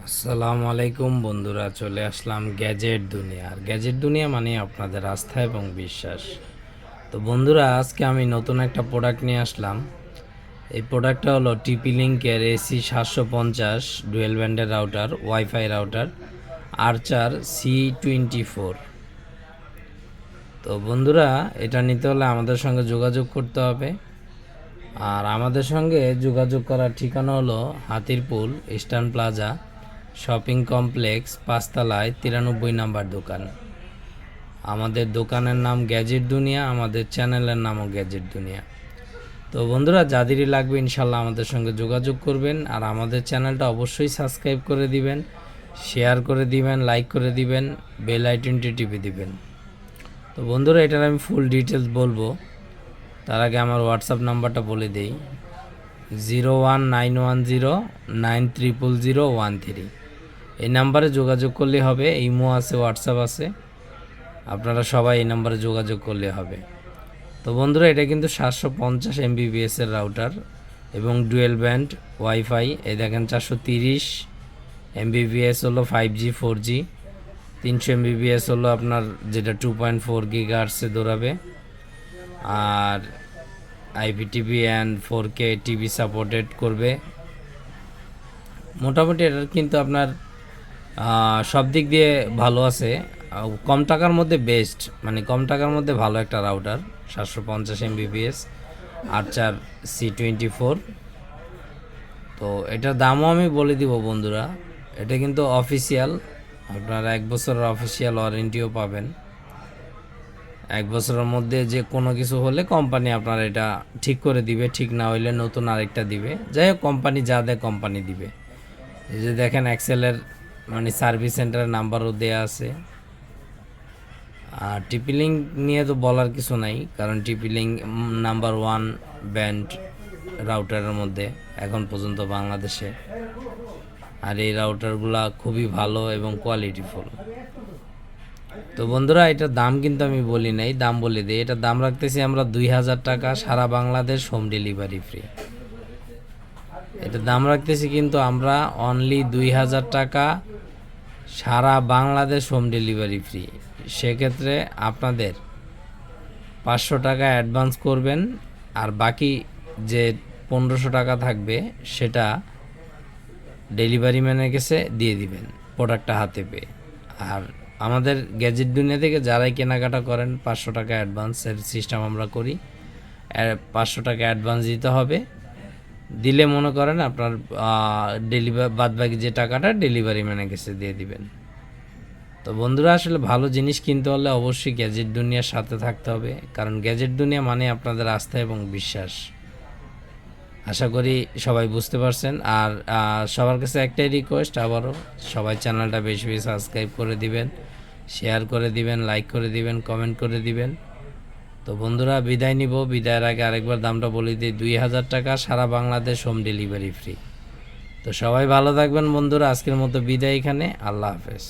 আসসালামু আলাইকুম বন্ধুরা, চলে আসলাম গ্যাজেট দুনিয়া। আর গ্যাজেট দুনিয়া মানে আপনাদের আস্থা এবং বিশ্বাস। তো বন্ধুরা, আজকে আমি নতুন একটা প্রোডাক্ট নিয়ে আসলাম। এই প্রোডাক্টটা হলো টিপি লিঙ্কের AC 750 ডুয়েল ব্যান্ডের রাউটার, ওয়াইফাই রাউটার, আর্চার C24। তো বন্ধুরা, এটা নিতে হলে আমাদের সঙ্গে যোগাযোগ করতে হবে। আর আমাদের সঙ্গে যোগাযোগ করার ঠিকানা হলো Hatirpul Eastern Plaza shopping complex, 5তলায় 93 নাম্বার দোকান। আমাদের দোকানের নাম গ্যাজেট দুনিয়া, আমাদের চ্যানেলের নামও গ্যাজেট দুনিয়া। তো বন্ধুরা, যাদেরই লাগবে ইনশাল্লাহ আমাদের সঙ্গে যোগাযোগ করবেন। আর আমাদের চ্যানেলটা অবশ্যই সাবস্ক্রাইব করে দিবেন, শেয়ার করে দিবেন, লাইক করে দিবেন, বেল আইকনটি টিপে দিবেন। তো বন্ধুরা, এটার আমি ফুল ডিটেলস বলবো, তার আগে আমার হোয়াটসঅ্যাপ নাম্বারটা বলে দিই, 01910930013। এই নাম্বারে যোগাযোগ করলে হবে। ইমো আছে, হোয়াটসঅ্যাপ আছে, আপনারা সবাই এই নাম্বারে যোগাযোগ করলে হবে। তো বন্ধুরা, এটা কিন্তু 750 MBPS এর রাউটার এবং ডুয়েল ব্যান্ড ওয়াইফাই। এই দেখেন 430 MBPS হলো 5G 4G, 300 MBPS হলো আপনার যেটা 2.4 GHz দৌড়াবে। আর IPTV and 4K TV supported করবে। মোটামুটি এটার কিন্তু আপনার সব দিক দিয়ে ভালো আছে। কম টাকার মধ্যে বেস্ট, মানে কম টাকার মধ্যে ভালো একটা রাউটার, 750 MBPS আর্চার C24। তো এটার দামও আমি বলে দিব বন্ধুরা। এটা কিন্তু অফিসিয়াল, আপনারা 1 বছরের অফিসিয়াল ওয়ারেন্টিও পাবেন। 1 বছরের মধ্যে যে কোনো কিছু হলে কোম্পানি আপনার এটা ঠিক করে দিবে, ঠিক না হইলে নতুন আরেকটা দিবে। যাই হোক, কোম্পানি যা দেয় কোম্পানি দিবে। এই যে দেখেন এক্সেলের মানে সার্ভিস সেন্টারের নাম্বারও দেওয়া আছে। আর টিপি লিঙ্ক নিয়ে তো বলার কিছু নাই, কারণ টিপি লিঙ্ক নাম্বার 1 ব্যান্ড রাউটারের মধ্যে এখন পর্যন্ত বাংলাদেশে। আর এই রাউটারগুলা খুবই ভালো এবং কোয়ালিটিফুল। তো বন্ধুরা, এটার দাম কিন্তু আমি বলি নাই, দাম বলে দিই। এটার দাম রাখতেছি আমরা 2000 টাকা, সারা বাংলাদেশ হোম ডেলিভারি ফ্রি। এটার দাম রাখতেছি কিন্তু আমরা অনলি 2000 টাকা, সারা বাংলাদেশ হোম ডেলিভারি ফ্রি। সেক্ষেত্রে আপনাদের 500 টাকা অ্যাডভান্স করবেন, আর বাকি যে 1500 টাকা থাকবে সেটা ডেলিভারি ম্যানের কাছে দিয়ে দিবেন প্রোডাক্টটা হাতে পেয়ে। আর আমাদের গ্যাজেট দুনিয়া থেকে যারাই কেনাকাটা করেন 500 টাকা অ্যাডভান্সের সিস্টেম আমরা করি। 500 টাকা অ্যাডভান্স দিতে হবে, দিলে মনে করেন আপনার বাদবাকি যে টাকাটা ডেলিভারি ম্যানের কাছে দিয়ে দিবেন। তো বন্ধুরা, আসলে ভালো জিনিস কিনতে হলে অবশ্যই গ্যাজেট দুনিয়ার সাথে থাকতে হবে, কারণ গ্যাজেট দুনিয়া মানে আপনাদের আস্থা এবং বিশ্বাস। আশা করি সবাই বুঝতে পারছেন। আর সবার কাছে একটাই রিকোয়েস্ট, আবারও সবাই চ্যানেলটা বেশি বেশি সাবস্ক্রাইব করে দিবেন, শেয়ার করে দিবেন, লাইক করে দিবেন, কমেন্ট করে দিবেন। তো বন্ধুরা, বিদায় নিব। বিদায়ের আগে আরেকবার দামটা বলে দিই, 2000 টাকা, সারা বাংলাদেশ হোম ডেলিভারি ফ্রি। তো সবাই ভালো থাকবেন বন্ধুরা, আজকের মতো বিদায় এখানে। আল্লাহ হাফেজ।